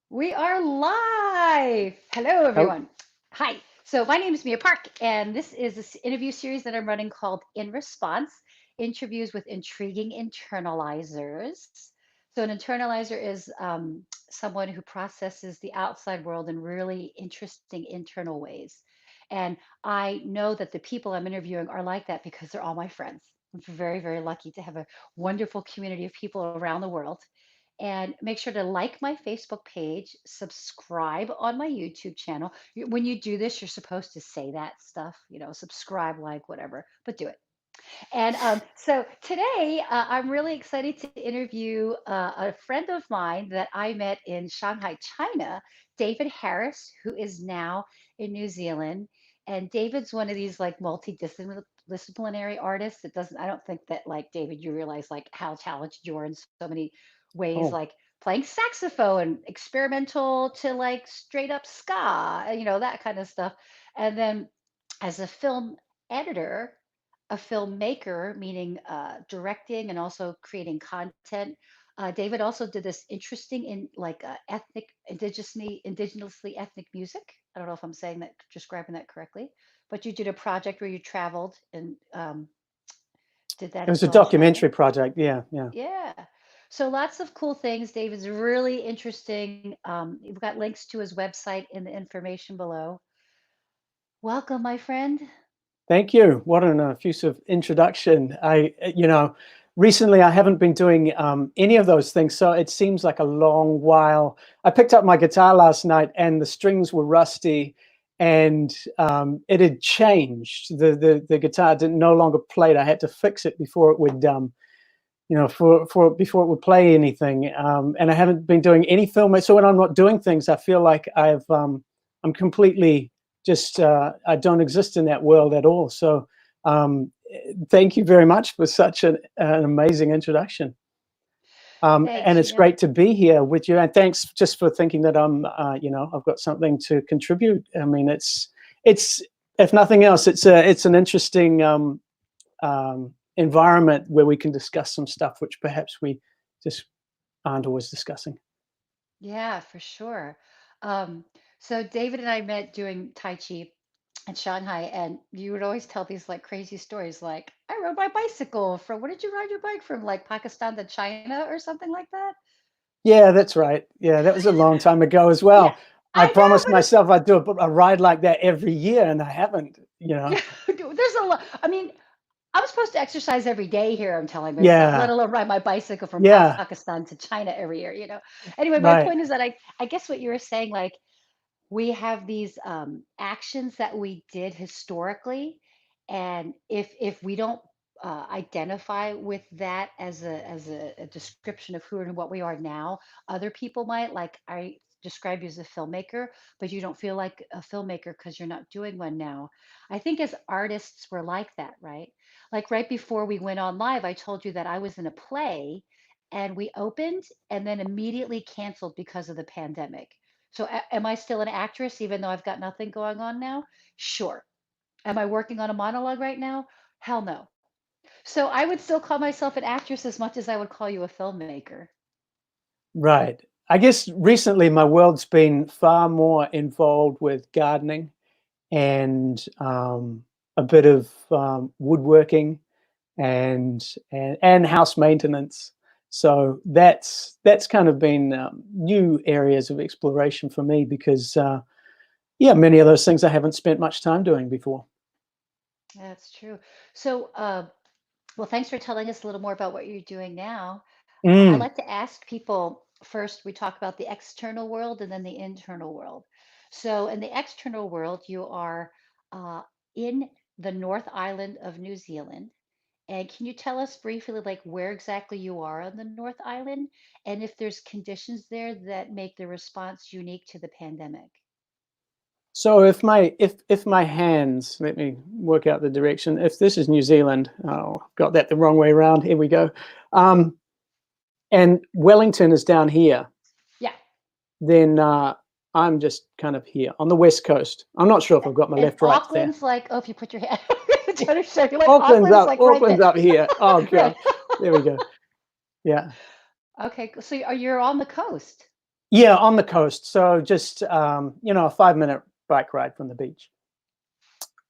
We are live. Hello, Oh, everyone. Hi. So, my name is Mia Park, and this is this interview series that I'm running called In Response Interviews with Intriguing Internalizers. So, an internalizer is someone who processes the outside world in really interesting internal ways. And I know that the people I'm interviewing are like that because they're all my friends. I'm very, very lucky to have a wonderful community of people around the world. And make sure to like my Facebook page, subscribe on my YouTube channel. When you do this, you're supposed to say that stuff, subscribe, like, whatever, but do it. And so today, I'm really excited to interview a friend of mine that I met in Shanghai, China, David Harris, who is now in New Zealand. And David's one of these like multidisciplinary artists. I don't think that like David, you realize like how talented you are in so many ways, like oh, playing saxophone, experimental to like straight up ska, that kind of stuff. And then as a film editor, a filmmaker, meaning directing and also creating content. David also did this interesting in like ethnic, indigenously ethnic music. I don't know if I'm saying that, describing that correctly, but you did a project where you traveled and did that it as was a well in China. documentary project. Yeah, yeah. Yeah. So lots of cool things. David's really interesting. We've got links to his website in the information below. Welcome, my friend. Thank you. What an effusive introduction. Recently I haven't been doing any of those things, so it seems like a long while. I picked up my guitar last night, and the strings were rusty, and it had changed. The guitar didn't no longer played. I had to fix it before it would for before it would play anything. And I haven't been doing any film. So when I'm not doing things, I feel like I'm completely just I don't exist in that world at all. So um, thank you very much for such an amazing introduction. And Thanks. it's great to be here with you. And thanks just for thinking that I've got something to contribute. I mean, it's if nothing else, it's an interesting environment where we can discuss some stuff which perhaps we just aren't always discussing. Yeah, for sure. Um, so David and I met doing Tai Chi in Shanghai, and you would always tell these like crazy stories, like I rode my bicycle from, what did you ride your bike from, like Pakistan to China or something like that? Yeah, that's right. Yeah, that was a long time ago as Yeah, well. I I know, promised but it's myself I'd do a ride like that every year, and I haven't. yeah, there's a lot. I mean, I'm supposed to exercise every day here, I'm telling myself, let Yeah, alone ride my bicycle from yeah, Pakistan to China every year. Anyway, my point right. is that I guess what you were saying, like we have these actions that we did historically, and if we don't identify with that as a description of who and what we are now, other people might. Like I describe you as a filmmaker, but you don't feel like a filmmaker because you're not doing one now. I think as artists we're like that, right? Like right before we went on live, I told you that I was in a play and we opened and then immediately canceled because of the pandemic. So am I still an actress even though I've got nothing going on now? Sure. Am I working on a monologue right now? Hell no. So I would still call myself an actress as much as I would call you a filmmaker. Right. I guess recently my world's been far more involved with gardening and a bit of woodworking and house maintenance. So that's kind of been new areas of exploration for me because yeah, many of those things I haven't spent much time doing before. That's true. So, well, thanks for telling us a little more about what you're doing now. I like Mm. to ask people first, we talk about the external world and then the internal world. So, in the external world, you are in the North Island of New Zealand. And can you tell us briefly, like where exactly you are on the North Island and if there's conditions there that make the response unique to the pandemic? So if my hands, let me work out the direction. If this is New Zealand, oh, got that the wrong way around. Here we go. Um, and Wellington is down here. Yeah. Then I'm just kind of here on the west coast. I'm not sure if I've got my And left right there. Auckland's like, oh, if you put your hand, trying to show you, like Auckland's Auckland's up. like right Auckland's there. up here. Oh Right. god, there we go. Yeah. Okay. So you're on the coast. Yeah, on the coast. So just you know, a 5-minute bike ride from the beach.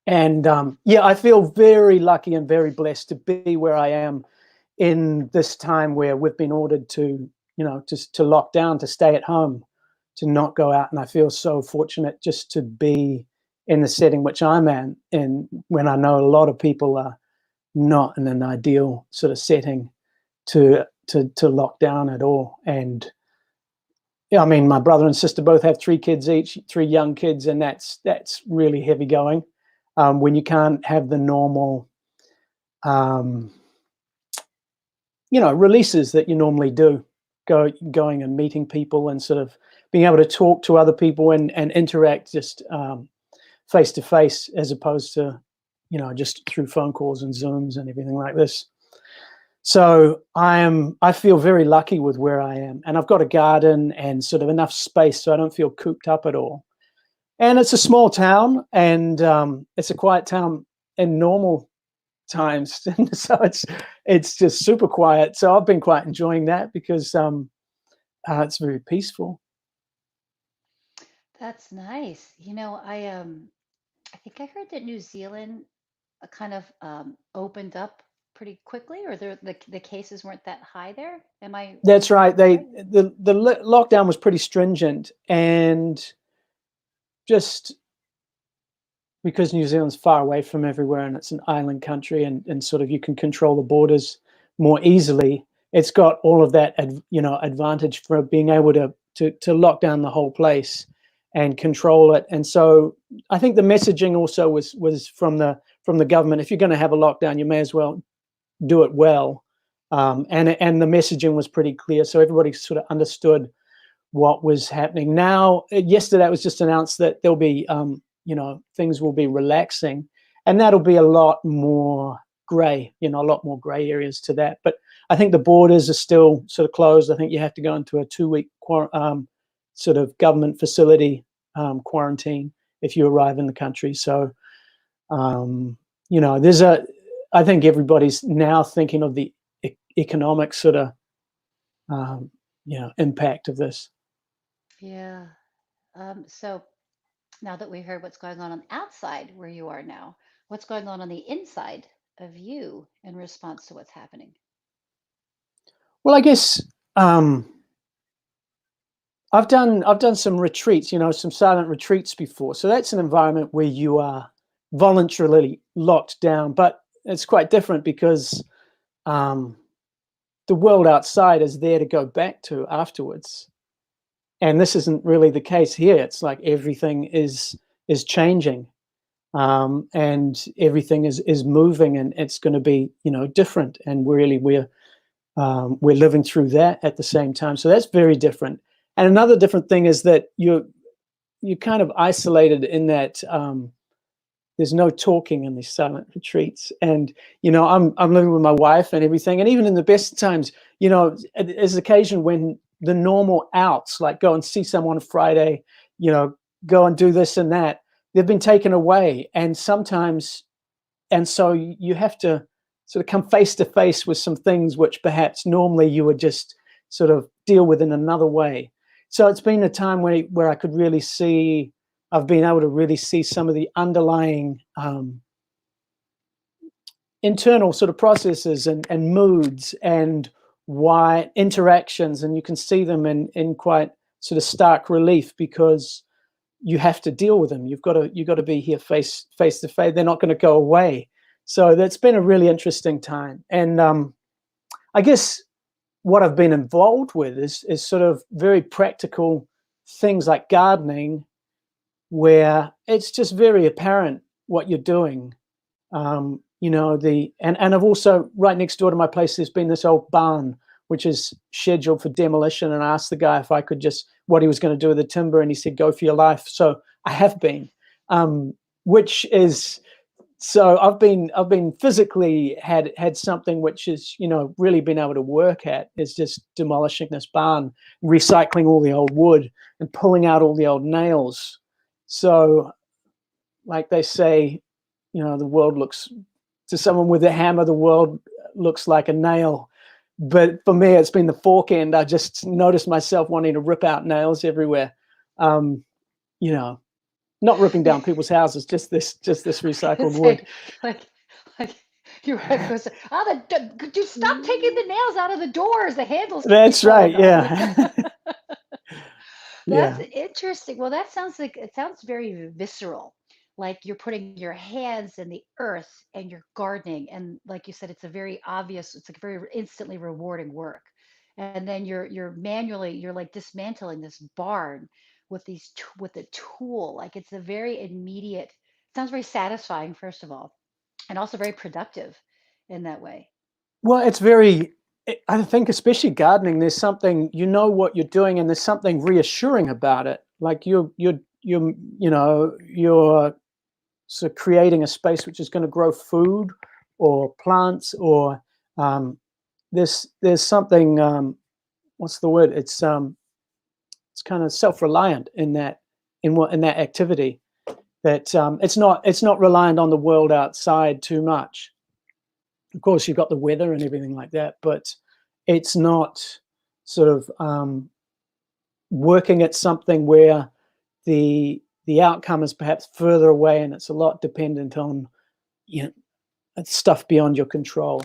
And yeah, I feel very lucky and very blessed to be where I am in this time where we've been ordered to, you know, just to lock down, to stay at home, to not go out. And I feel so fortunate just to be in the setting which I'm in when I know a lot of people are not in an ideal sort of setting to lock down at all. And yeah, I mean, my brother and sister both have 3 kids each, 3 young kids, and that's really heavy going when you can't have the normal, um, you know, releases that you normally do, going and meeting people and sort of being able to talk to other people and interact just face to face as opposed to, you know, just through phone calls and Zooms and everything like this. So I feel very lucky with where I am, and I've got a garden and sort of enough space so I don't feel cooped up at all. And it's a small town, and it's a quiet town in normal times, so it's just super quiet. So I've been quite enjoying that because it's very peaceful. That's nice. I think I heard that New Zealand kind of opened up pretty quickly, or the cases weren't that high there. That's Am I right. They right? the lockdown was pretty stringent, and just because New Zealand's far away from everywhere and it's an island country, and sort of you can control the borders more easily. It's got all of that, you know, advantage for being able to lock down the whole place and control it. And so I think the messaging also was from the government. If you're going to have a lockdown, you may as well do it well. And the messaging was pretty clear, so everybody sort of understood what was happening. Now, yesterday it was just announced that there'll be, you know, things will be relaxing, and that'll be a lot more grey, you know, a lot more grey areas to that. But I think the borders are still sort of closed. I think you have to go into a 2-week sort of government facility quarantine if you arrive in the country. So, um, you know, I think everybody's now thinking of the economic sort of, um, you know, impact of this. Yeah. So now that we heard what's going on the outside where you are now, what's going on the inside of you in response to what's happening? Well, I guess I've done some retreats, you know, some silent retreats before. So that's an environment where you are voluntarily locked down, but it's quite different because um, the world outside is there to go back to afterwards. And this isn't really the case here. It's like everything is changing, and everything is moving, and it's going to be, you know, different. And really, we're living through that at the same time. So that's very different. And another different thing is that you're kind of isolated in that there's no talking in these silent retreats. And you know, I'm living with my wife and everything. And even in the best times, you know, there's occasion when the normal outs, like go and see someone Friday, you know, go and do this and that, they've been taken away. And sometimes, and so you have to sort of come face to face with some things which perhaps normally you would just sort of deal with in another way. So it's been a time where I could really see, I've been able to really see some of the underlying internal sort of processes and moods and why interactions, and you can see them in quite sort of stark relief because you have to deal with them. You've got to be here face to face. They're not going to go away. So that's been a really interesting time. And I guess what I've been involved with is sort of very practical things like gardening, where it's just very apparent what you're doing. You know, and I've also, right next door to my place, there's been this old barn which is scheduled for demolition, and I asked the guy if I could just, what he was going to do with the timber, and he said, "Go for your life." So I have been, which is, so I've been physically had something which is, you know, really been able to work at, is just demolishing this barn, recycling all the old wood and pulling out all the old nails. So, like they say, you know, the world looks, to someone with a hammer, the world looks like a nail. but for me, it's been the fork end. I just noticed myself wanting to rip out nails everywhere. Um, you know, not ripping down people's houses, just this I recycled could wood. say, like, like your wife goes, "Oh, could you stop taking the nails out of the doors? The handles keep That's right. falling off." Yeah. That's Yeah. interesting. Well, that sounds like it sounds very visceral. Like you're putting your hands in the earth and you're gardening. And like you said, it's a very obvious, it's like very instantly rewarding work. And then you're like dismantling this barn with with a tool. Like it's a very immediate, sounds very satisfying, first of all, and also very productive in that way. Well, it's very, I think, especially gardening, there's something, you know what you're doing, and there's something reassuring about it. Like you're sort of creating a space which is going to grow food or plants, or um, there's something, what's the word? It's kind of self-reliant in that, in that activity, that it's not reliant on the world outside too much. Of course, you've got the weather and everything like that, but it's not sort of working at something where the outcome is perhaps further away, and it's a lot dependent on, you know, stuff beyond your control.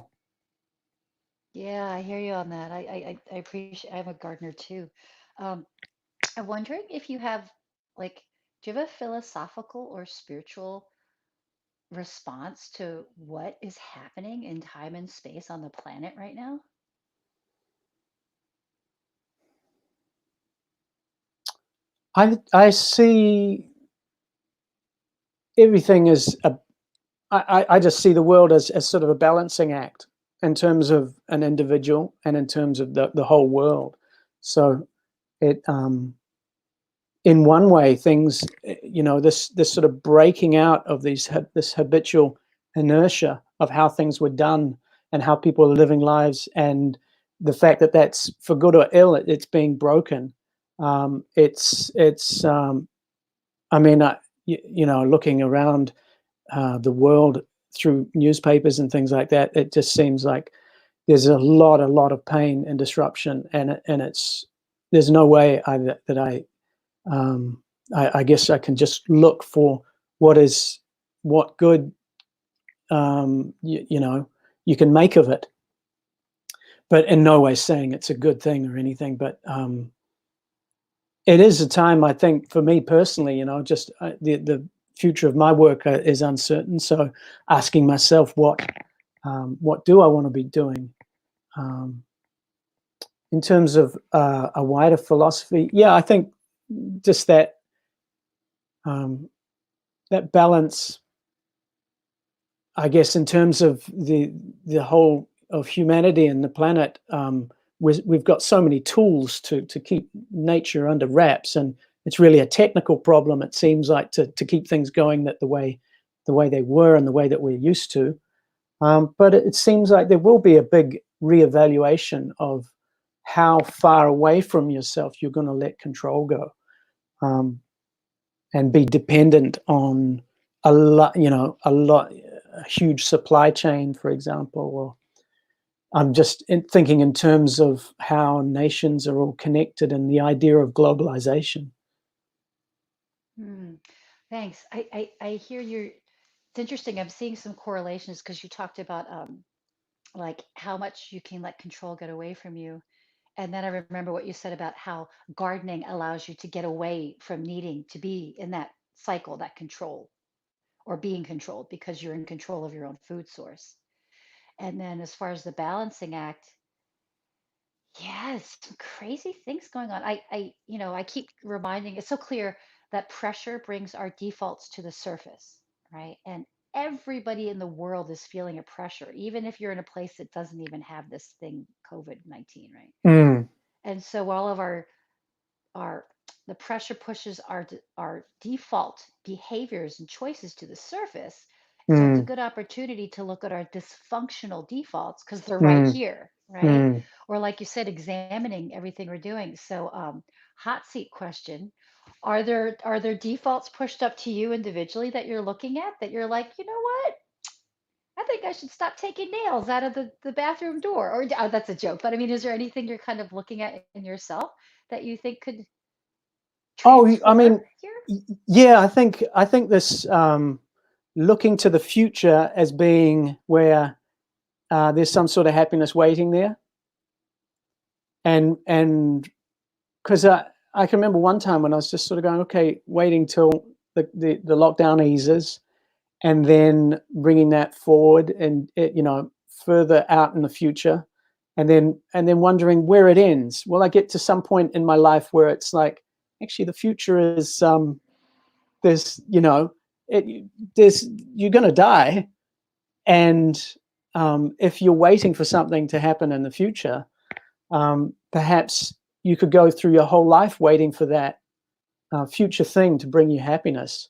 Yeah, I hear you on that. I appreciate, I'm a gardener too. Um, I'm wondering if you have, like, do you have a philosophical or spiritual response to what is happening in time and space on the planet right now? I see everything as a I just see the world as sort of a balancing act in terms of an individual and in terms of the whole world. So it in one way, things, this sort of breaking out of this habitual inertia of how things were done and how people are living lives, and the fact that that's for good or ill, it's being broken. It's I mean, looking around the world through newspapers and things like that, it just seems like there's a lot of pain and disruption, and it's there's no way that um, I guess I can just look for what good, you can make of it, but in no way saying it's a good thing or anything. But it is a time, I think, for me personally, just the future of my work is uncertain. So asking myself, what do I want to be doing? Um, in terms of a wider philosophy, yeah, I think just um, that balance, I guess, in terms of the whole of humanity and the planet, we've got so many tools to keep nature under wraps, and it's really a technical problem. It seems like to keep things going the way they were and the way that we're used to. But it seems like there will be a big reevaluation of how far away from yourself you're going to let control go, um, and be dependent on a huge supply chain, for example. Or I'm just thinking in terms of how nations are all connected and the idea of globalization. Hmm. Thanks. I hear you. It's interesting. I'm seeing some correlations because you talked about like how much you can let control get away from you. And then I remember what you said about how gardening allows you to get away from needing to be in that cycle, that control, or being controlled because you're in control of your own food source. And then as far as the balancing act, yes, some crazy things going on. I keep reminding, it's so clear that pressure brings our defaults to the surface, right? And everybody in the world is feeling a pressure, even if you're in a place that doesn't even have this thing, COVID-19, right? Mm, And so all of our the pressure pushes our default behaviors and choices to the surface. So it's a mm, good opportunity to look at our dysfunctional defaults because they're right mm, here, right? mm. Or like you said, examining everything we're doing. So hot seat question. Are there defaults pushed up to you individually that you're looking at that you're like, you know what? I think I should stop taking nails out of the bathroom door. Or oh, that's a joke. But I mean, is there anything you're kind of looking at in yourself that you think could Oh, I transform mean, here? yeah, I think this looking to the future as being where there's some sort of happiness waiting there, and because I can remember one time when I was just sort of going, okay, waiting till the lockdown eases, and then bringing that forward and further out in the future, and then wondering where it ends. Will I get to some point in my life where it's like, actually the future is there's it there's you're going to die, and if you're waiting for something to happen in the future, perhaps you could go through your whole life waiting for that future thing to bring you happiness.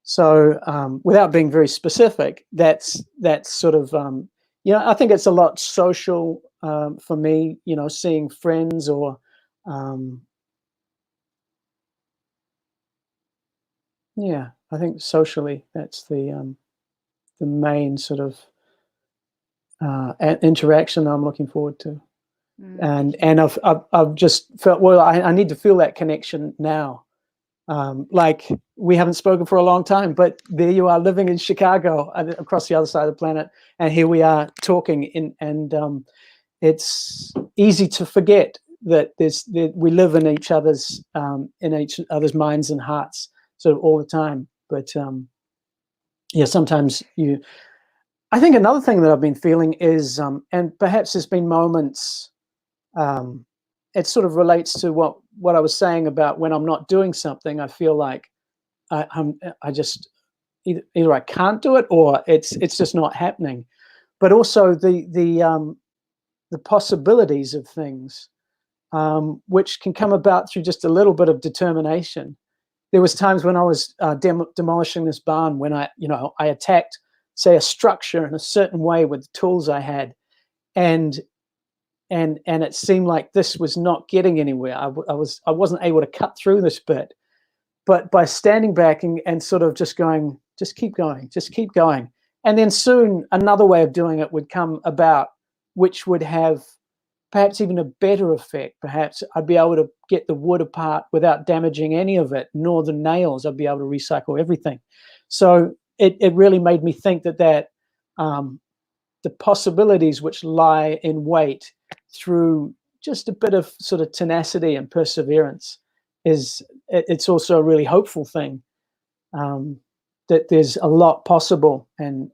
So without being very specific, that's sort of I think it's a lot social for me. Seeing friends or yeah, I think socially that's the main sort of interaction I'm looking forward to. I And can. and I've just felt, well, I need to feel that connection now. Like we haven't spoken for a long time, but there you are living in Chicago across the other side of the planet, and here we are talking and it's easy to forget that we live in each other's minds and hearts sort of all the time. But yeah, sometimes I think another thing that I've been feeling is, and perhaps there's been moments, it sort of relates to what I was saying about when I'm not doing something, I feel like I just either I can't do it or it's just not happening. But also the possibilities of things, which can come about through just a little bit of determination. There was times when I was demolishing this barn when I attacked, say, a structure in a certain way with the tools I had, and it seemed like this was not getting anywhere. I wasn't able to cut through this bit, but by standing back and sort of just going, just keep going, just keep going, and then soon another way of doing it would come about, which would have perhaps even a better effect. Perhaps I'd be able to get the wood apart without damaging any of it, nor the nails. I'd be able to recycle everything. So it really made me think that the possibilities which lie in wait through just a bit of sort of tenacity and perseverance it's also a really hopeful thing, that there's a lot possible. And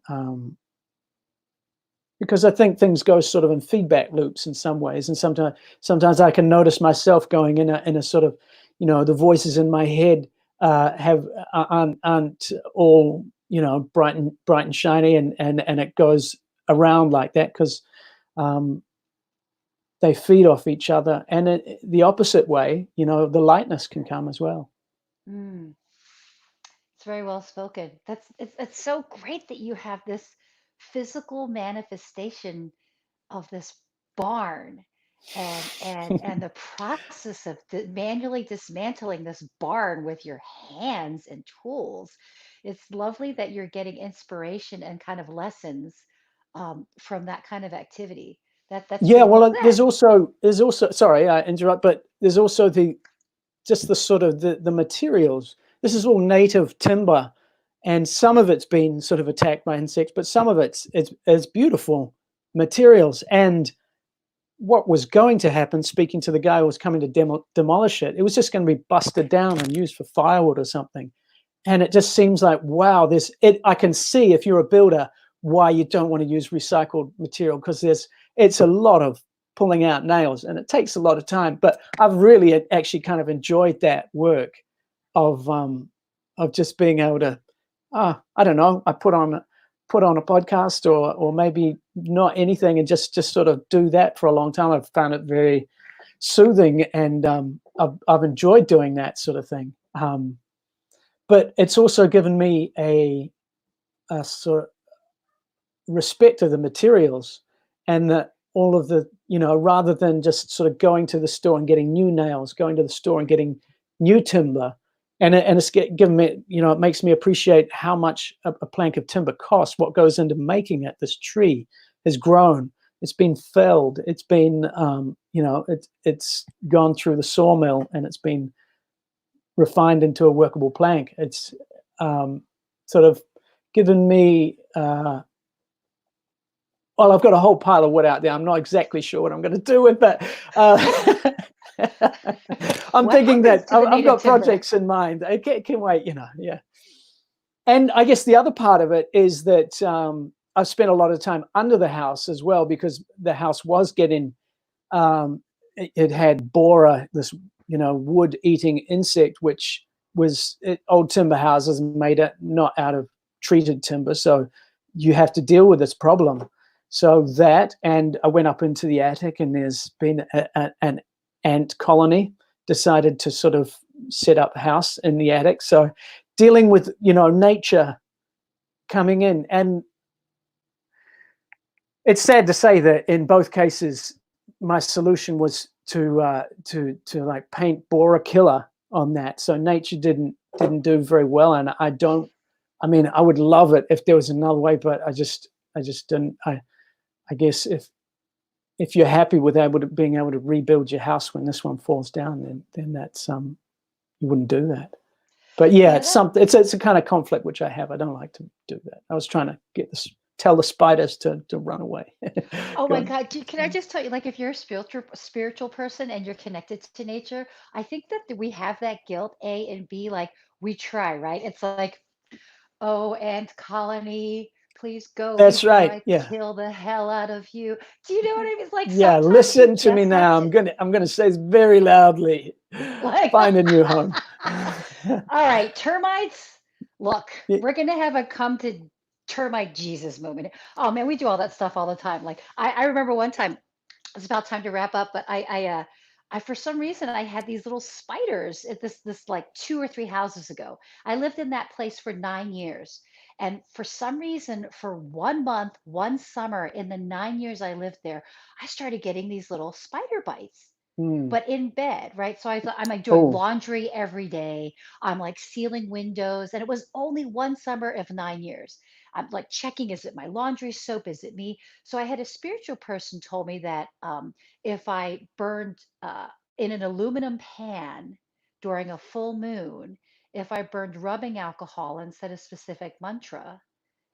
because I think things go sort of in feedback loops in some ways, and sometimes I can notice myself going in a sort of, the voices in my head aren't all bright and shiny, and it goes around like that because they feed off each other, and the opposite way, the lightness can come as well. Mm, it's very well spoken. It's so great that you have this physical manifestation of this barn and the process of manually dismantling this barn with your hands and tools. It's lovely that you're getting inspiration and kind of lessons from that kind of activity. That's Yeah, pretty cool. well, there's also sorry, I interrupt, but there's also just the sort of the materials. This is all native timber, and some of it's been sort of attacked by insects, but some of it's beautiful materials. And what was going to happen, speaking to the guy who was coming to demolish it, it was just going to be busted down and used for firewood or something. And it just seems like, wow, I can see, if you're a builder, why you don't want to use recycled material, because it's a lot of pulling out nails and it takes a lot of time. But I've really actually kind of enjoyed that work of just being able to, I don't know, I put on a podcast, or maybe not anything, and just sort of do that for a long time. I've found it very soothing, and I've enjoyed doing that sort of thing. But it's also given me a sort of respect of the materials, and that all of the, rather than just sort of going to the store and getting new nails, going to the store and getting new timber, and it's given me, it makes me appreciate how much a plank of timber costs, what goes into making it. This tree has grown, it's been felled, it's been it's gone through the sawmill, and it's been refined into a workable plank. It's sort of given me well, I've got a whole pile of wood out there. I'm not exactly sure what I'm going to do with that. I'm thinking that I've got projects in mind. I can wait, yeah. And I guess the other part of it is that I've spent a lot of time under the house as well, because the house was getting, it had borer, this, wood-eating insect, which was old timber houses made it not out of treated timber. So you have to deal with this problem. So that, and I went up into the attic, and there's been an ant colony decided to sort of set up a house in the attic. So dealing with, nature coming in. And it's sad to say that in both cases, my solution was to like paint borer killer on that. So nature didn't do very well. And I would love it if there was another way, but I just didn't. I guess if you're happy with being able to rebuild your house when this one falls down, then that's you wouldn't do that. But yeah, it's something. It's a kind of conflict which I have. I don't like to do that. I was trying to tell the spiders to run away. Oh my God. Can I just tell you, like, if you're a spiritual person and you're connected to nature, I think that we have that guilt, A, and B, like, we try, right? It's like, oh, ant colony, please go That's before right. I Yeah. kill the hell out of you. Do you know what I mean? It's like Yeah. sometimes you Listen to me just have now. to, I'm gonna say this very loudly. like, Find a new home. all right, termites, look, Yeah. we're going to have a come to termite Jesus moment. Oh man, we do all that stuff all the time. Like, I remember one time, it's about time to wrap up, but I for some reason I had these little spiders at this like 2 or 3 houses ago. I lived in that place for 9 years, and for some reason, for 1 month, one summer in the 9 years I lived there, I started getting these little spider bites. Hmm. But in bed, right? So I thought I'm like doing Oh. laundry every day. I'm like sealing windows, and it was only one summer of 9 years. I'm like checking, is it my laundry soap? Is it me? So I had a spiritual person told me that if I burned in an aluminum pan during a full moon, if I burned rubbing alcohol and said a specific mantra,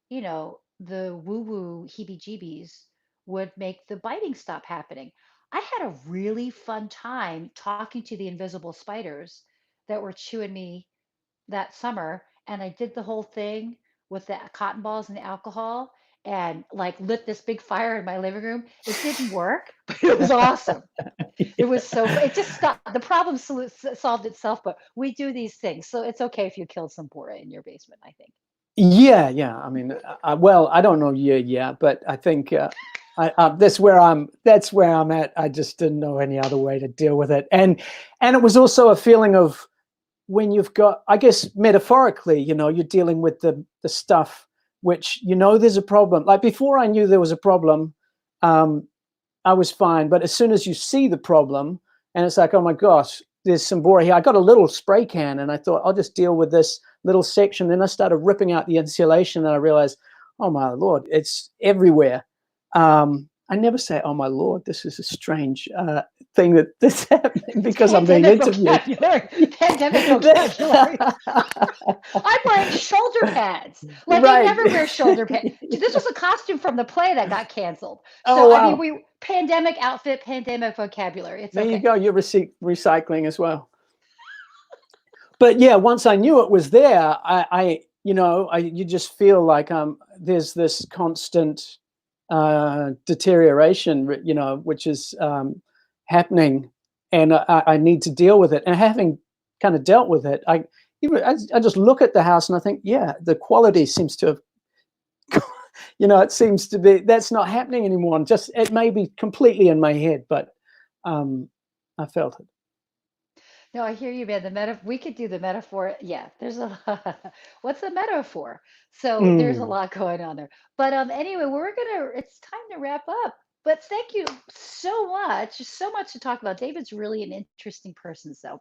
the woo woo heebie jeebies would make the biting stop happening. I had a really fun time talking to the invisible spiders that were chewing me that summer, and I did the whole thing with the cotton balls and the alcohol, and like lit this big fire in my living room. It didn't work, but it was awesome. It was it just stopped. The problem solved itself, but we do these things. So it's okay if you killed some bora in your basement, I think. Yeah. I mean, well, I don't know you yet, but I think that's where I'm at. I just didn't know any other way to deal with it, and it was also a feeling of when you've got, I guess, metaphorically, you're dealing with the stuff which there's a problem. Like before I knew there was a problem, I was fine. But as soon as you see the problem, and it's like, oh my gosh, there's some bora here. I got a little spray can, and I thought I'll just deal with this little section. Then I started ripping out the insulation, and I realized, oh my Lord, it's everywhere. I never say, oh my Lord, this is a strange thing that this happening because I'm being interviewed. Pandemic vocabulary. I'm wearing shoulder pads. Like, I Right. never wear shoulder pads. This was a costume from the play that got canceled. Oh, So, I mean, wow. we pandemic outfit, pandemic vocabulary. It's There you okay. go. You're recycling as well. But yeah, once I knew it was there, you just feel like there's this constant deterioration, which is happening, and I need to deal with it. And having kind of dealt with it, I just look at the house and I think, yeah, the quality seems to have, it seems to be that's not happening anymore. And just it may be completely in my head, but I felt it. No, I hear you, man. We could do the metaphor. Yeah, there's a what's the metaphor? So there's a Mm. lot going on there. But anyway, it's time to wrap up. But thank you so much. So much to talk about. David's really an interesting person. So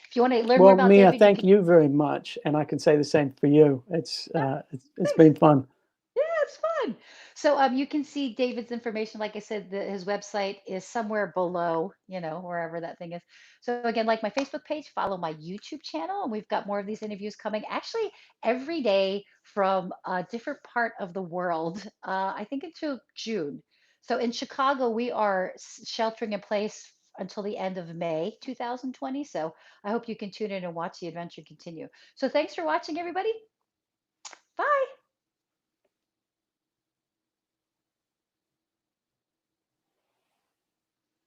If you want to learn more Well, about Mia, David, you thank can. you very much, and I can say the same for you. Yeah, It's thanks. been fun. Yeah, it's fun. So you can see David's information. Like I said, his website is somewhere below, wherever that thing is. So again, like my Facebook page, follow my YouTube channel, and we've got more of these interviews coming. Actually, every day from a different part of the world. I think until June. So in Chicago, we are sheltering in place until the end of May 2020. So I hope you can tune in and watch the adventure continue. So thanks for watching, everybody.